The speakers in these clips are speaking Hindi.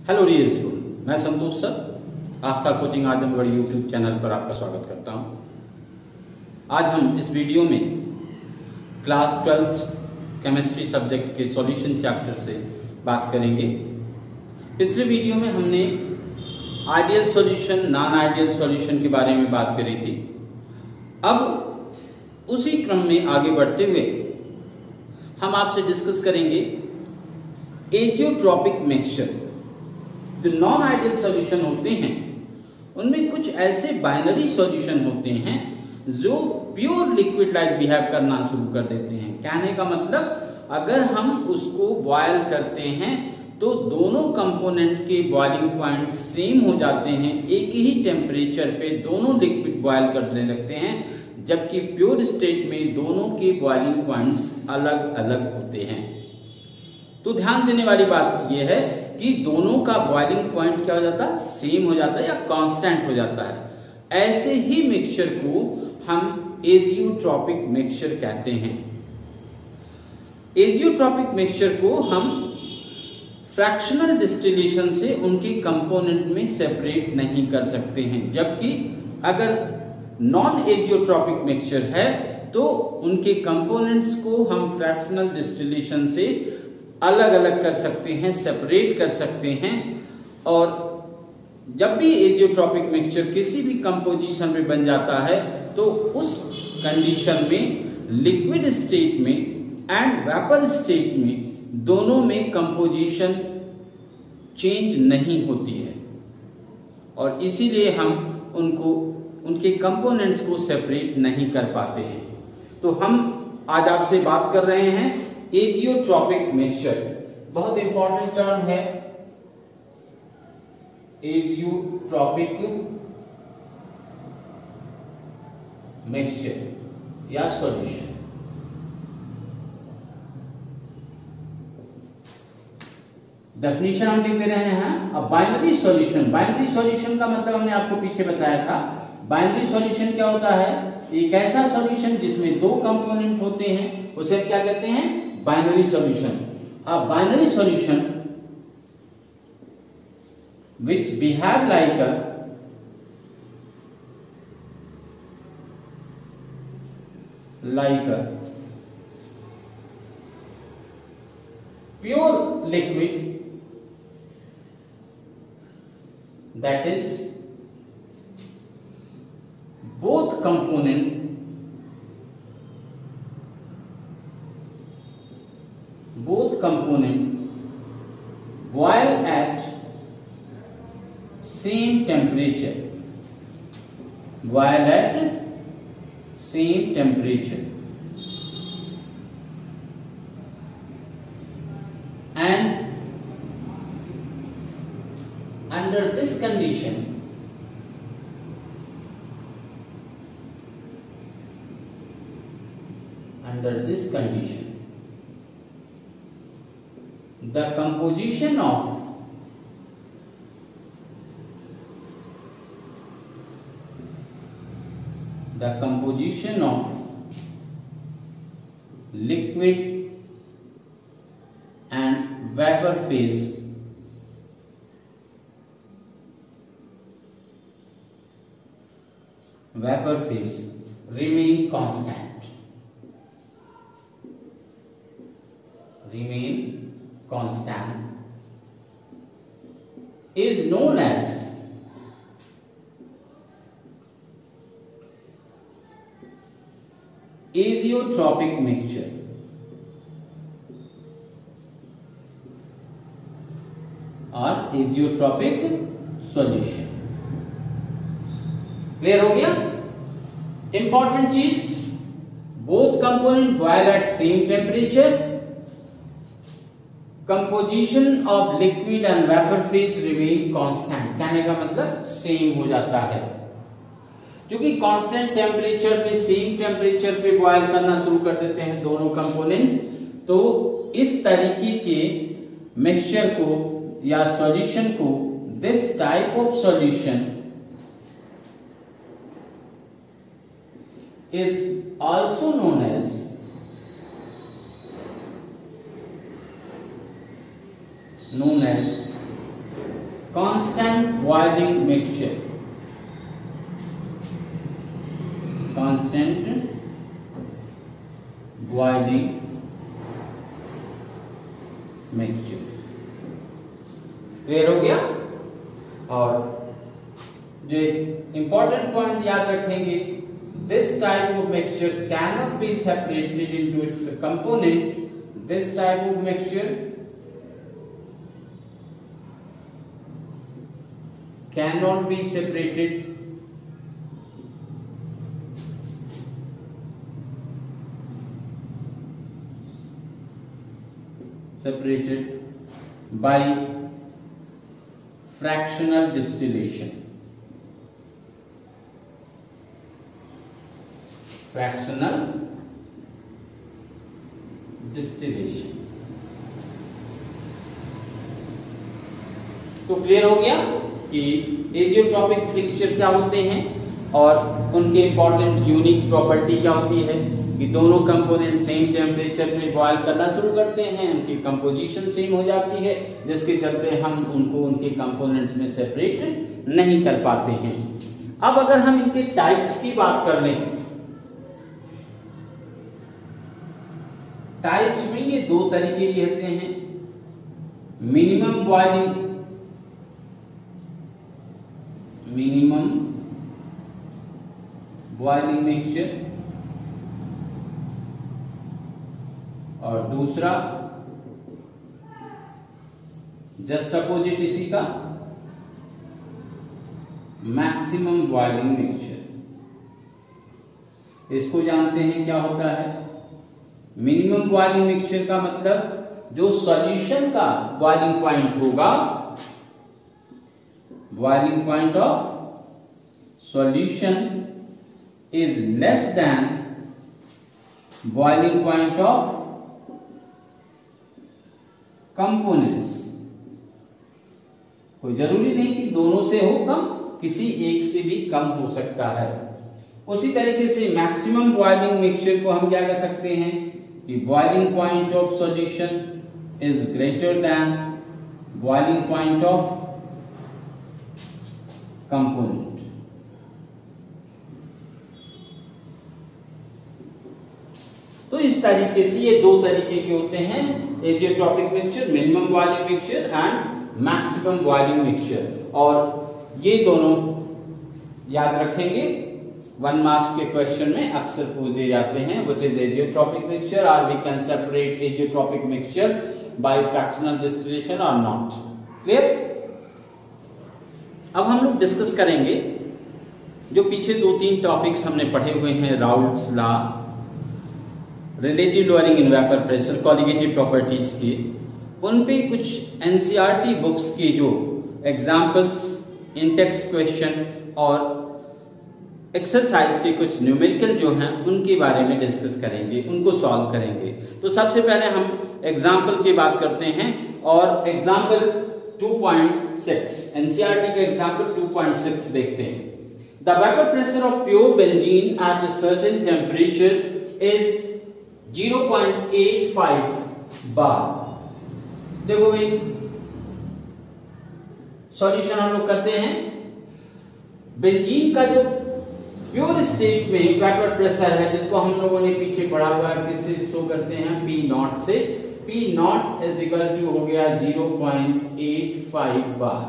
हेलो डियर स्टूडेंट, मैं संतोष सर आस्था कोचिंग आजमगढ़ यूट्यूब चैनल पर आपका स्वागत करता हूं। आज हम इस वीडियो में क्लास 12 केमिस्ट्री सब्जेक्ट के सॉल्यूशन चैप्टर से बात करेंगे। पिछले वीडियो में हमने ideal solution, non ideal solution के बारे में बात करी थी। अब उसी क्रम में आगे बढ़ते हुए हम आपसे डिस्कस करेंगे एजियोट्रॉपिक मिक्सचर। जो नॉन आइडियल सॉल्यूशन होते हैं उनमें कुछ ऐसे बाइनरी सॉल्यूशन होते हैं जो प्योर लिक्विड लाइक बिहेव करना शुरू कर देते हैं। कहने का मतलब, अगर हम उसको बॉयल करते हैं तो दोनों कंपोनेंट के बॉइलिंग पॉइंट सेम हो जाते हैं, एक ही टेम्परेचर पे दोनों लिक्विड बॉयल करने लगते हैं, जबकि प्योर स्टेट में दोनों के बॉइलिंग पॉइंट्स अलग अलग होते हैं। तो ध्यान देने वाली बात यह है कि दोनों का बॉइलिंग पॉइंट क्या हो जाता है, सेम हो जाता है या कांस्टेंट हो जाता है। ऐसे ही मिक्सचर को हम एजियोट्रॉपिक मिक्सचर कहते हैं। एजियोट्रॉपिक मिक्सचर को हम फ्रैक्शनल डिस्टिलेशन से उनके कंपोनेंट में सेपरेट नहीं कर सकते हैं, जबकि अगर नॉन एजियोट्रॉपिक मिक्सचर है तो उनके कंपोनेंट्स को हम फ्रैक्शनल डिस्टिलेशन से अलग अलग कर सकते हैं, सेपरेट कर सकते हैं। और जब भी एजियोट्रॉपिक मिक्सचर किसी भी कंपोजिशन में बन जाता है तो उस कंडीशन में लिक्विड स्टेट में एंड वेपर स्टेट में दोनों में कंपोजिशन चेंज नहीं होती है, और इसीलिए हम उनके कंपोनेंट्स को सेपरेट नहीं कर पाते हैं। तो हम आज आपसे बात कर रहे हैं एजियोट्रॉपिक मिक्सचर। बहुत इंपॉर्टेंट टर्म है एजियोट्रॉपिक मिक्सचर या सॉल्यूशन। डेफिनेशन हम लिख दे रहे हैं। अब बाइनरी सॉल्यूशन, बाइनरी सॉल्यूशन का मतलब हमने आपको पीछे बताया था। बाइनरी सॉल्यूशन क्या होता है? एक ऐसा सॉल्यूशन जिसमें दो कंपोनेंट होते हैं, उसे क्या कहते हैं? Binary solution. A binary solution which behave like a pure liquid, that is both component boil at same temperature, boil at same temperature, and under this condition the composition of liquid and vapor phase remain constant, is known as azeotropic mixture और एजियोट्रॉपिक सॉल्यूशन। क्लियर हो गया? इंपॉर्टेंट चीज, both component boil at same temperature, composition of liquid and vapour phase remain constant. कहने का मतलब सेम हो जाता है, क्योंकि कांस्टेंट टेम्परेचर पे, सेम टेम्परेचर पे बॉयल करना शुरू कर देते हैं दोनों कंपोनेंट। तो इस तरीके के मिक्सचर को या सॉल्यूशन को, this type of solution is also known as constant boiling mixture, constant boiling mixture. Clear हो गया? और जो इंपॉर्टेंट पॉइंट याद रखेंगे, this type of mixture cannot be separated into its component. This type of mixture cannot be separated by fractional distillation. Fractional distillation. तो क्लियर हो गया कि एजियोट्रॉपिक मिक्सचर क्या होते हैं और उनके इंपॉर्टेंट यूनिक प्रॉपर्टी क्या होती है कि दोनों कंपोनेंट सेम टेम्परेचर पे बॉयल करना शुरू करते हैं, उनकी कंपोजिशन सेम हो जाती है, जिसके चलते हम उनको उनके कंपोनेंट्स में सेपरेट नहीं कर पाते हैं। अब अगर हम इनके टाइप्स की बात कर लें, टाइप्स में ये दो तरीके के होते हैं, मिनिमम बॉइलिंग मिक्सचर और दूसरा जस्ट अपोजिट इसी का मैक्सिमम बॉइलिंग मिक्सचर। इसको जानते हैं क्या होता है? मिनिमम बॉइलिंग मिक्सचर का मतलब जो सॉल्यूशन का बॉइलिंग पॉइंट होगा, boiling point of solution is less than boiling point of components. कोई जरूरी नहीं कि दोनों से हो कम, किसी एक से भी कम हो सकता है। उसी तरीके से मैक्सिमम बॉइलिंग मिक्सचर को हम क्या कर सकते हैं कि boiling point of solution is greater than boiling point of component. तो इस तरीके से ये दो तरीके के होते हैं azeotropic mixture, minimum boiling mixture and maximum boiling mixture. और ये दोनों याद रखेंगे, 1 मार्क्स के क्वेश्चन में अक्सर पूछे जाते हैं, व्हिच इज एजियोट्रॉपिक मिक्सचर और we can separate azeotropic mixture by fractional distillation और नॉट। क्लियर? अब हम लोग डिस्कस करेंगे जो पीछे 2-3 टॉपिक्स हमने पढ़े हुए हैं, Raoult's law, relative lowering in vapour pressure, colligative properties के, उन पे कुछ एनसीईआरटी बुक्स के जो एग्जाम्पल्स, इन टेक्स्ट क्वेश्चन और एक्सरसाइज के कुछ न्यूमेरिकल जो हैं उनके बारे में डिस्कस करेंगे, उनको सॉल्व करेंगे। तो सबसे पहले हम एग्जाम्पल की बात करते हैं और एग्जाम्पल 2.6, एनसीईआरटी का एग्जाम्पल 2.6 देखते हैं। The vapour pressure of pure benzene at a certain temperature is 0.85 बार। देखो भाई, सॉल्यूशन हम लोग करते हैं। बेंजीन का जो प्योर स्टेट में वेपर प्रेशर है, जिसको हम लोगों ने पीछे पढ़ा हुआ है, किससे शो करते हैं? पी नॉट से। P naught is equal to हो गया 0.85 bar.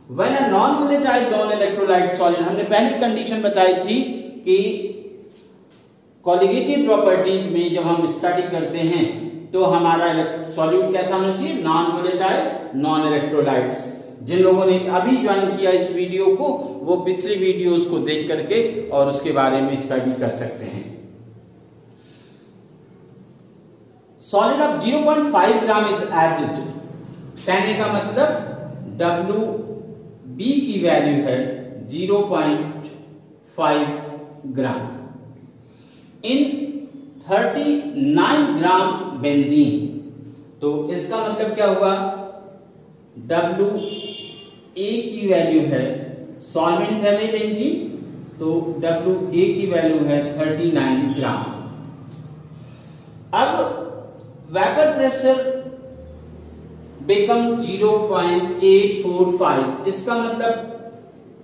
When a non volatile non electrolyte solid, हमने पहली कंडीशन बताई थी कि कॉलिगेटिव प्रॉपर्टीज में जब हम स्टडी करते हैं तो हमारा सॉल्यूट कैसा होना चाहिए? Non volatile non electrolytes. जिन लोगों ने अभी ज्वाइन किया इस वीडियो को, वो पिछली वीडियोस को देख करके और उसके बारे में स्टडी कर सकते हैं। Solid of 0.5 gram is added, कहने का मतलब WB की वैल्यू है 0.5 ग्राम इन 39 ग्राम बेंजीन। तो इसका मतलब क्या हुआ? WA की वैल्यू है, सॉल्वेंट है में बेंजीन, तो WA की वैल्यू है 39 ग्राम। अब वेपर प्रेशर बिकम 0.845। इसका मतलब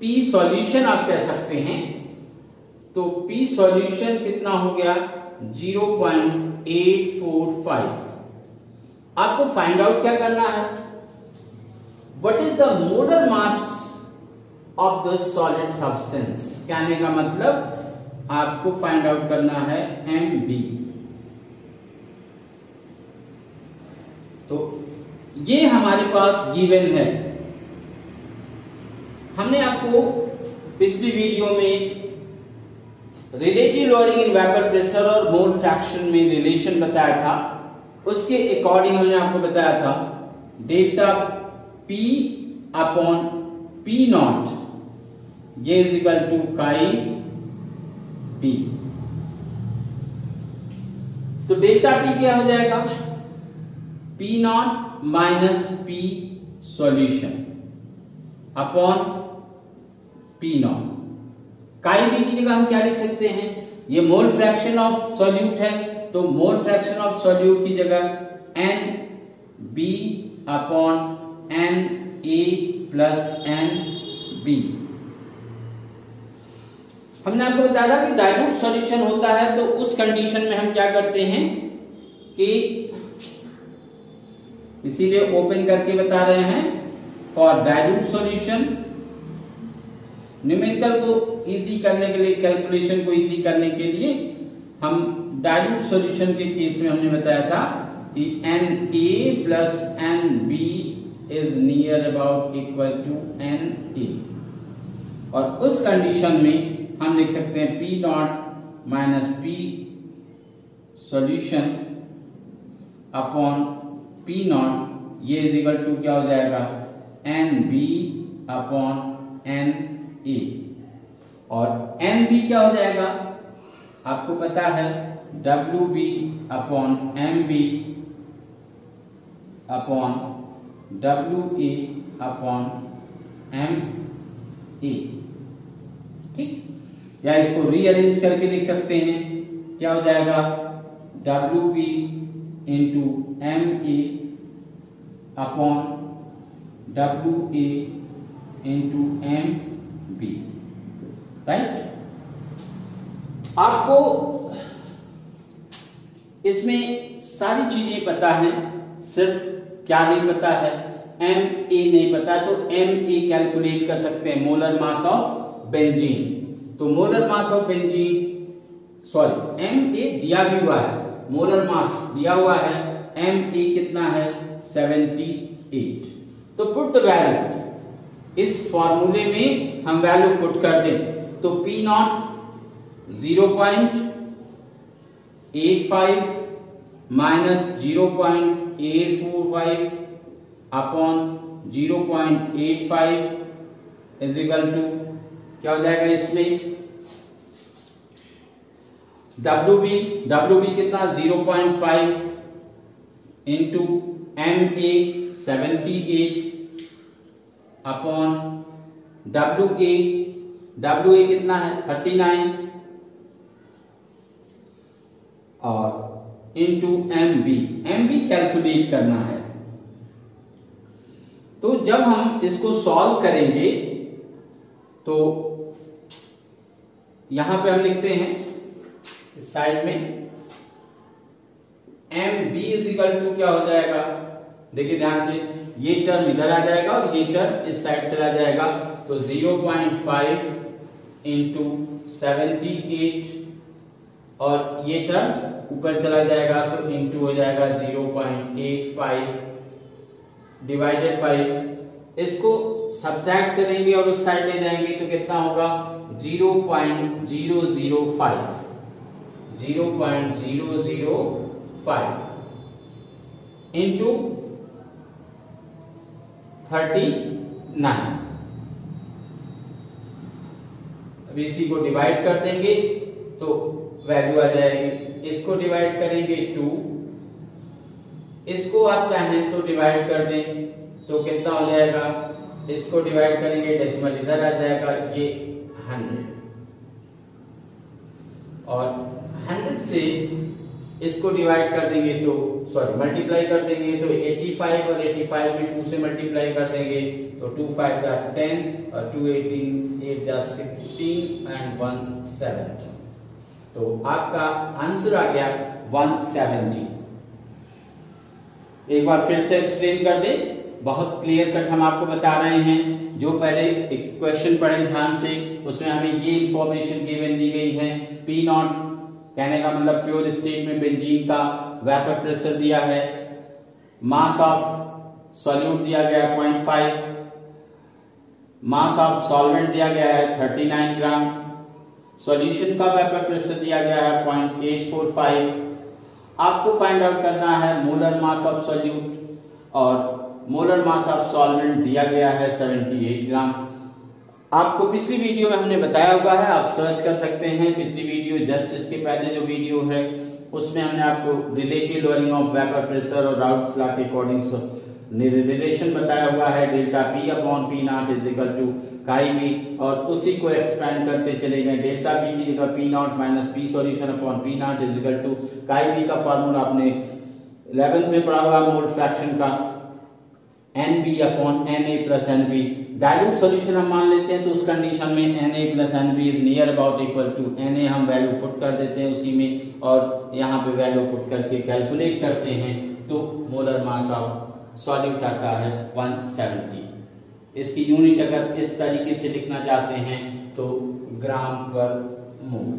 P सॉल्यूशन आप कह सकते हैं। तो P सॉल्यूशन कितना हो गया 0.845। आपको फाइंड आउट क्या करना है, what is the molar mass of the solid substance. कहने का मतलब आपको फाइंड आउट करना है MB। तो ये हमारे पास गिवन है। हमने आपको पिछली वीडियो में relative lowering in vapour pressure और मोल फ्रैक्शन में रिलेशन बताया था। उसके अकॉर्डिंग हमने आपको बताया था delta P upon P not ये इज इक्वल टू काई P। तो डेल्टा P क्या हो जाएगा P not minus P solution upon P not. काई B की जगह हम क्या लिख सकते हैं, ये मोल फ्रैक्शन ऑफ सॉल्यूट है, तो मोल फ्रैक्शन ऑफ सॉल्यूट की जगह NB upon NA plus NB। हमने आपको बताया कि डाइल्यूट सॉल्यूशन होता है तो उस कंडीशन में हम क्या करते हैं कि इसीलिए ओपन करके बता रहे हैं फॉर डाइल्यूट सॉल्यूशन। न्यूमेरिकल को इजी करने के लिए, कैलकुलेशन को इजी करने के लिए हम डाइल्यूट सॉल्यूशन के केस में हमने बताया था कि Na plus Nb is near about equal to Na। और उस कंडीशन में हम लिख सकते हैं P not minus P solution upon P not ये इज इक्वल टू क्या हो जाएगा NB अपॉन Na। और NB क्या हो जाएगा आपको पता है WB upon MB upon WA upon MA। ठीक, या इसको रीअरेंज करके लिख सकते हैं, क्या हो जाएगा WB into MA upon WA into MB। Right, आपको इसमें सारी चीजें पता है, सिर्फ क्या नहीं पता है MA नहीं पता, तो MA कैलकुलेट कर सकते हैं, मोलर मास ऑफ बेंजीन। तो molar mass of benzene MA दिया भी हुआ है, मोलर मास दिया हुआ है, MA कितना है 78। तो पुट द वैल्यू, इस फॉर्मूले में हम वैल्यू पुट कर दें तो P naught 0.85 minus 0.845 upon 0.85 is equal to क्या हो जाएगा इसमें WB कितना 0.5 इंटू MA 78 अपॉन WA कितना है 39 और इंटू MB कैलकुलेट करना है। तो जब हम इसको सॉल्व करेंगे तो यहां पे हम लिखते हैं इस साइड में MB इज इक्वल टू क्या हो जाएगा, देखिए ध्यान से, ये टर्म इधर आ जाएगा और ये टर्म इस साइड चला जाएगा, तो 0.5 इंटू 78 और ये टर्म ऊपर चला जाएगा तो इंटू हो जाएगा 0.85 डिवाइडेड बाई, इसको सब्ट्रैक्ट करेंगे और उस साइड ले जाएंगे तो कितना होगा 0.005 इंटू 39। अब इसी को डिवाइड कर देंगे तो वैल्यू आ जाएगी, इसको डिवाइड करेंगे 2, इसको आप चाहें तो डिवाइड कर दें तो कितना हो जाएगा, इसको डिवाइड करेंगे डेसिमल इधर आ जाएगा, ये 100 और 100 से इसको डिवाइड कर देंगे तो मल्टीप्लाई कर देंगे तो 85 और 85 में 2 से मल्टीप्लाई कर देंगे तो 2 5 जा 10 और 2 18 8 जा 16 एंड 1 7। तो आपका आंसर आ गया 170। एक बार फिर से एक्सप्लेन कर दे, बहुत क्लियर कट हम आपको बता रहे हैं। जो पहले एक क्वेश्चन पढ़े ध्यान से, उसमें हमें ये इंफॉर्मेशन गिवन दी गई है। पी नॉट कहने का मतलब प्योर स्टेट में बेंजीन का वेपर प्रेशर दिया है, मास ऑफ सॉल्यूट दिया गया है 0.5, मास ऑफ सॉल्वेंट दिया गया है 39 ग्राम, सॉल्यूशन का वेपर प्रेशर दिया गया है 0.845। आपको फाइंड आउट करना है मोलर मास ऑफ सॉल्यूट और मोलर मास ऑफ सॉल्वेंट दिया गया है 78 ग्राम। आपको पिछली वीडियो में हमने बताया हुआ है, आप सर्च कर सकते हैं पिछली वीडियो, जस्ट इसके पहले जो वीडियो है उसमें हमने आपको relative lowering of vapour pressure और राउट्स लॉ के अकॉर्डिंग रिलेशन बताया हुआ है। Delta P upon P naught is equal to chi B, और उसी को एक्सपेंड करते चले गए। डेल्टा पी की जगह P naught minus P solution upon P naught is equal to chi B का फॉर्मूला आपने 11th में पढ़ा हुआ मोल फ्रैक्शन का NB upon Na plus NB। Dilute solution हम मान लेते हैं तो उस कंडीशन में Na plus NB is near about equal to Na, हम वैल्यू पुट कर देते हैं उसी में और यहाँ पे वैल्यू पुट करके कैलकुलेट करते हैं तो मोलर मास ऑफ सॉल्यूट आता है 170। इसकी यूनिट अगर इस तरीके से लिखना चाहते हैं तो ग्राम पर मोल।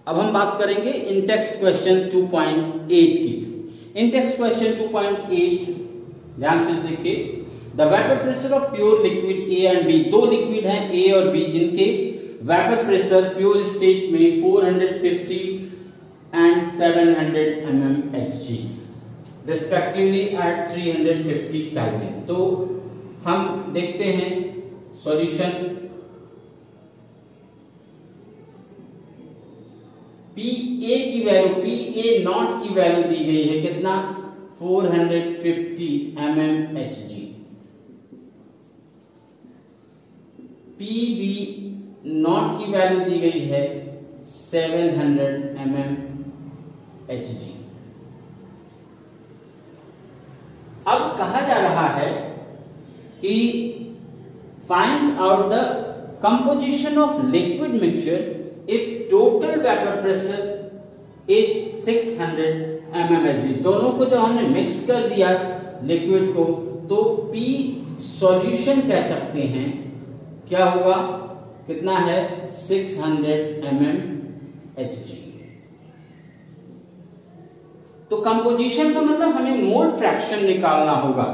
अब हम बात करेंगे इन टेक्स्ट क्वेश्चन 2.8 की। इन टेक्स्ट क्वेश्चन 2.8 ध्यान से देखिए। The vapour pressure of pure liquid A and B, दो लिक्विड हैं ए और बी जिनके वेपर प्रेशर प्योर स्टेट में 450 and 700 mmHg respectively at 350 kelvin. तो हम देखते हैं सॉल्यूशन। पी ए की वैल्यू, पी ए नॉट की वैल्यू दी गई है कितना, 450 mmHg। पी बी नॉट की वैल्यू दी गई है 700 mmHg। अब कहा जा रहा है कि find out the composition of liquid mixture if total vapour pressure is 600 mmHg। दोनों को जो हमने मिक्स कर दिया लिक्विड को तो P सॉल्यूशन कह सकते हैं, क्या होगा, कितना है 600 mmHg। तो कंपोजिशन का मतलब हमें मोल फ्रैक्शन निकालना होगा,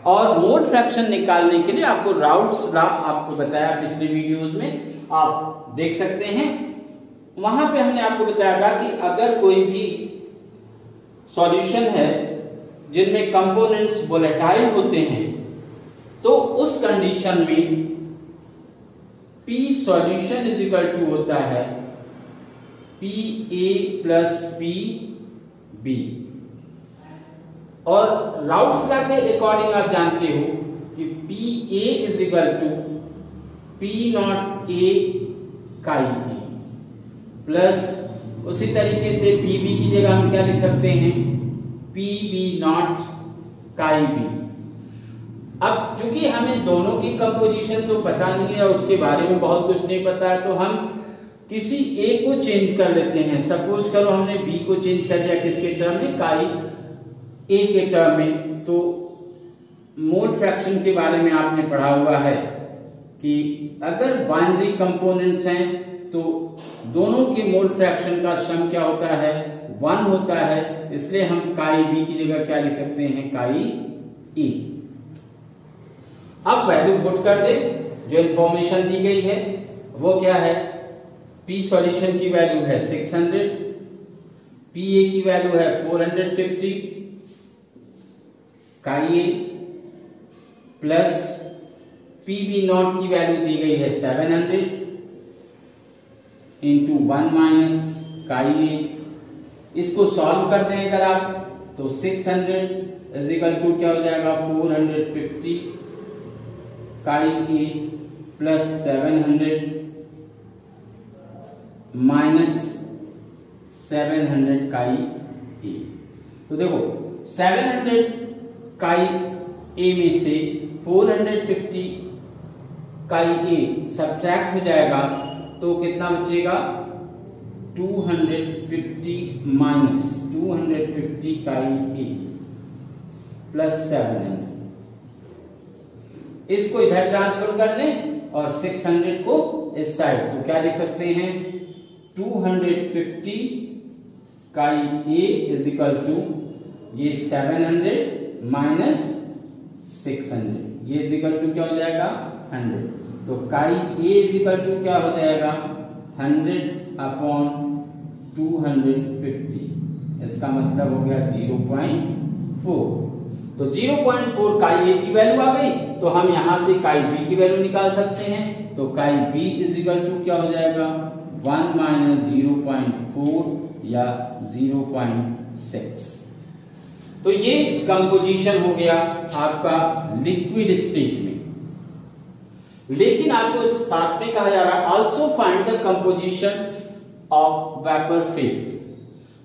और मोल फ्रैक्शन निकालने के लिए आपको राउट्स लॉ आपको बताया पिछले वीडियोस में, आप देख सकते हैं। वहां पे हमने आपको बताया था कि अगर कोई भी सॉल्यूशन है जिनमें कंपोनेंट्स वोलेटाइल होते हैं तो उस कंडीशन में P solution is equal to होता है Pa प्लस Pb, और राउट्स लॉ के अकॉर्डिंग आप जानते हो कि Pa is equal to P naught A chi B plus उसी तरीके से Pb की जगह हम क्या लिख सकते हैं, Pb नॉट काई B। अब चूंकि हमें दोनों की कंपोजिशन तो पता नहीं है, उसके बारे में बहुत कुछ नहीं पता है, तो हम किसी ए को चेंज कर लेते हैं। सपोज करो हमने बी को चेंज कर दिया किसके टर्म में, काई ए के टर्म में। तो मोल फ्रैक्शन के बारे में आपने पढ़ा हुआ है कि अगर बाइनरी कंपोनेंट्स हैं तो दोनों के मोल फ्रैक्शन का सम क्या होता है, 1 होता है। इसलिए हम काई बी की जगह क्या लिख सकते हैं, काई ए। अब वैल्यू पुट कर दे, जो इंफॉर्मेशन दी गई है वो क्या है, P सॉल्यूशन की वैल्यू है 600, Pa की वैल्यू है 450 काई ए प्लस Pb नॉट की वैल्यू दी गई है 700 इंटू 1 माइनस काई ए। इसको सॉल्व कर दें अगर आप तो 600 इज इक्वल टू क्या हो जाएगा, 450 काई ए प्लस 700 माइनस 700 काई ए। तो देखो 700 काई ए में से 450 काई ए सब्ट्रैक्ट हो जाएगा तो कितना बचेगा 250 माइनस 250 काई ए प्लस 700। इसको इधर ट्रांसफर कर लें और 600 को इस साइड, तो क्या लिख सकते हैं 250 काई ए इज इक्वल टू ये 700 माइनस 600, ये इज इक्वल टू क्या हो जाएगा 100। तो काई ए इज इक्वल टू क्या हो जाएगा 100 अपॉन 250, इसका मतलब हो गया 0.4। तो 0.4 काई ए की वैल्यू आ गई, तो हम यहां से काई बी की वैल्यू निकाल सकते हैं। तो काई बी इज इक्वल टू क्या हो जाएगा 1 माइनस 0.4 या 0.6। तो ये कंपोजिशन हो गया आपका लिक्विड स्टेट में। लेकिन आपको साथ में कहा जा रहा है also find the composition of vapour phase.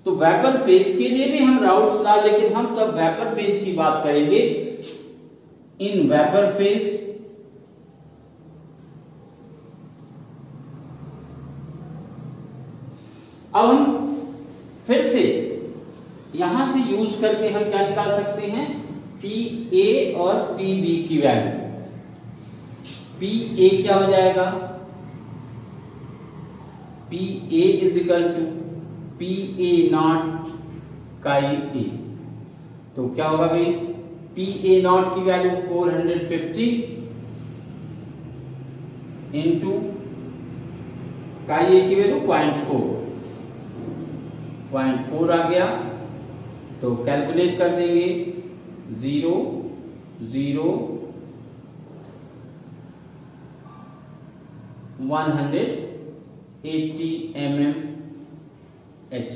तो वेपर फेज के लिए भी हम राउट्स ला, लेकिन हम तब वेपर फेज की बात करेंगे। इन वेपर फेज अब हम फिर से यहां से यूज करके हम क्या निकाल सकते हैं पी ए और पी बी की वैल्यू। पी ए क्या हो जाएगा P A is equal to P A naught chi A. तो क्या होगा भाई पी ए नॉट की वैल्यू 450 इंटू काई ए की वैल्यू 0.4 आ गया। तो कैलकुलेट कर देंगे 0 0 180 mm Hg।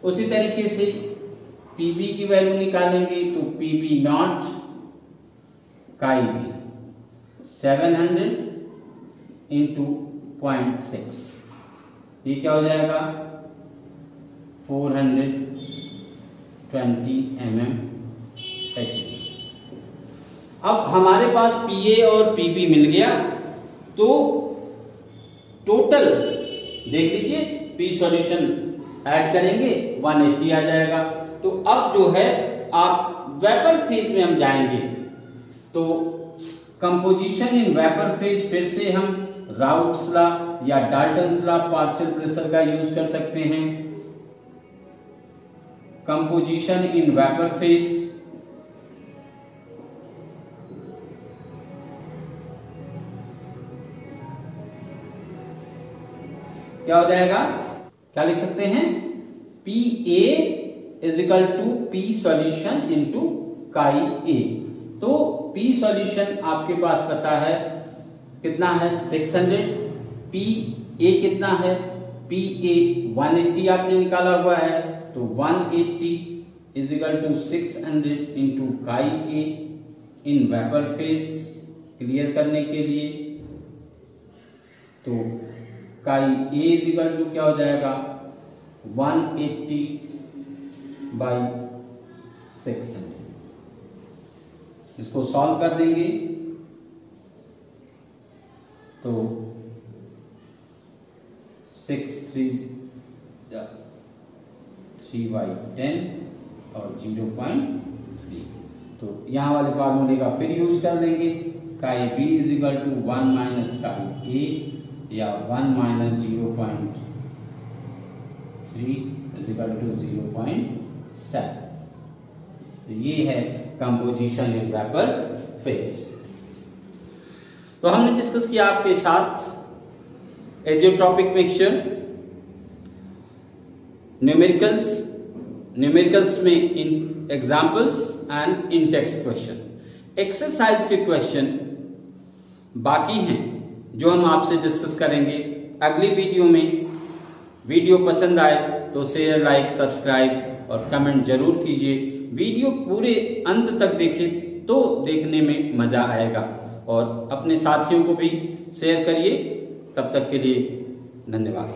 उसी तरीके से Pb की वैल्यू निकालेंगे तो Pb नॉट काई बी 700 इंटू 0.6, ये क्या हो जाएगा 420 mm Hg। अब हमारे पास Pa और Pb मिल गया, तो टोटल देख लीजिए P सॉल्यूशन ऐड करेंगे 180 आ जाएगा। तो अब जो है आप वेपर फेज में हम जाएंगे, तो कंपोजिशन इन वेपर फेज फिर से हम राउट्स लॉ या डाल्टन्स लॉ पार्शियल प्रेशर का यूज कर सकते हैं। कंपोजिशन इन वेपर फेज क्या हो जाएगा, क्या लिख सकते हैं P A is equal to P solution into chi A. तो पी सॉल्यूशन आपके पास पता है कितना है 600, पी ए कितना है पी ए 180 आपने निकाला हुआ है, तो 180 is equal to 600 into chi A in vapour phase clear करने के लिए। तो काई ए इज इक्वल टू क्या हो जाएगा 180 बाई 600। इसको सॉल्व कर देंगे तो 3 बाई 10 और 0.3। तो यहां वाले फार्मूले का फिर यूज कर लेंगे। Chi B is equal to 1 minus chi A या 1 माइनस 0.3 इज इक्वल टू 0.7। तो ये है कंपोजिशन इन वेपर फेज। तो हमने डिस्कस किया आपके साथ एजियोट्रॉपिक मिक्सचर, न्यूमेरिकल्स में in examples and in text question. Exercise के क्वेश्चन बाकी हैं जो हम आपसे डिस्कस करेंगे अगली वीडियो में। वीडियो पसंद आए तो शेयर, लाइक, सब्सक्राइब और कमेंट जरूर कीजिए। वीडियो पूरे अंत तक देखें तो देखने में मजा आएगा, और अपने साथियों को भी शेयर करिए। तब तक के लिए धन्यवाद।